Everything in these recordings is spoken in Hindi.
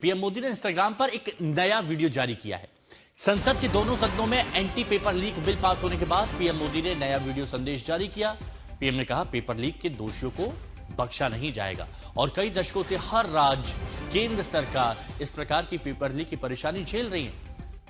पीएम मोदी ने इंस्टाग्राम पर एक नया वीडियो जारी किया है। संसद के दोनों सदनों में anti paper leak bill pass होने के बाद पीएम मोदी ने नया वीडियो संदेश जारी किया। पीएम ने कहा, पेपर लीक के दोषियों को बख्शा नहीं जाएगा और कई दशकों से हर राज्य, केंद्र सरकार इस प्रकार की पेपर लीक की परेशानी झेल रही है।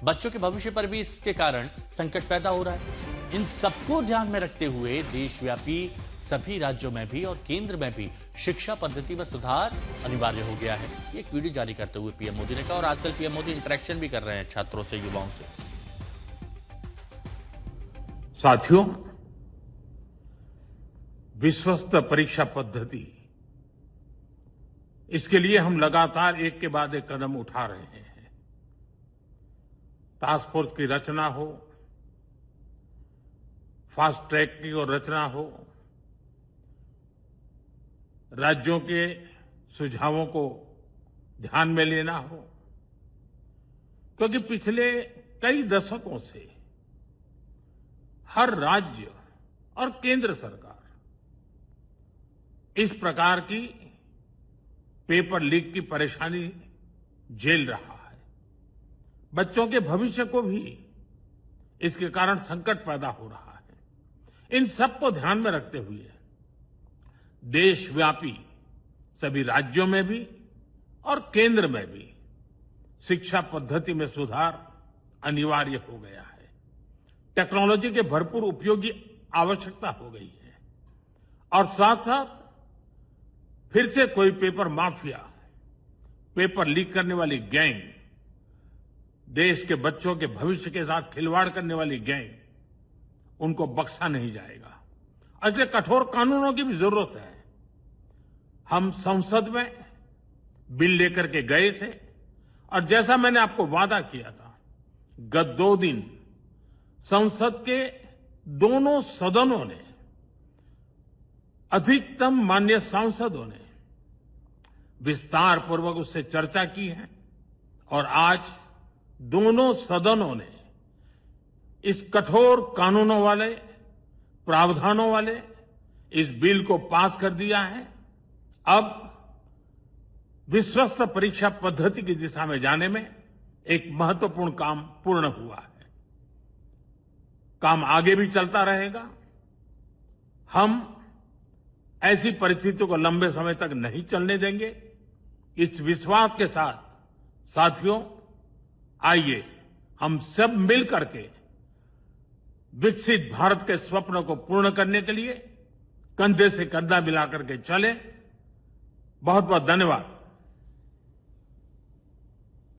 बच्चों के भविष्य पर भी इसके कारण संकट पैदा हो रहा है। इन सबको ध्यान में रखते हुए देशव्यापी सभी राज्यों में भी और केंद्र में भी शिक्षा पद्धति में सुधार अनिवार्य हो गया है। एक वीडियो जारी करते हुए पीएम मोदी ने कहा, और आजकल पीएम मोदी इंटरेक्शन भी कर रहे हैं छात्रों से, युवाओं से। साथियों, विश्वस्त परीक्षा पद्धति, इसके लिए हम लगातार एक के बाद एक कदम उठा रहे हैं। टास्क फोर्स की रचना हो, फास्ट ट्रैक की और रचना हो, राज्यों के सुझावों को ध्यान में लेना हो, क्योंकि पिछले कई दशकों से हर राज्य और केंद्र सरकार इस प्रकार की पेपर लीक की परेशानी झेल रहा है। बच्चों के भविष्य को भी इसके कारण संकट पैदा हो रहा है। इन सब को ध्यान में रखते हुए देशव्यापी सभी राज्यों में भी और केंद्र में भी शिक्षा पद्धति में सुधार अनिवार्य हो गया है। टेक्नोलॉजी के भरपूर उपयोग की आवश्यकता हो गई है और साथ साथ फिर से कोई पेपर माफिया, पेपर लीक करने वाली गैंग, देश के बच्चों के भविष्य के साथ खिलवाड़ करने वाली गैंग, उनको बख्शा नहीं जाएगा। इसलिए कठोर कानूनों की भी जरूरत है। हम संसद में बिल लेकर के गए थे और जैसा मैंने आपको वादा किया था, गत 2 दिन संसद के दोनों सदनों ने, अधिकतम माननीय सांसदों ने विस्तार पूर्वक उससे चर्चा की है और आज दोनों सदनों ने इस कठोर कानूनों वाले, प्रावधानों वाले इस बिल को पास कर दिया है। अब विश्वस्त परीक्षा पद्धति की दिशा में जाने में एक महत्वपूर्ण काम पूर्ण हुआ है। काम आगे भी चलता रहेगा। हम ऐसी परिस्थितियों को लंबे समय तक नहीं चलने देंगे। इस विश्वास के साथ साथियों, आइए हम सब मिल करके विकसित भारत के स्वप्न को पूर्ण करने के लिए कंधे से कंधा मिलाकर के चले। बहुत बहुत धन्यवाद।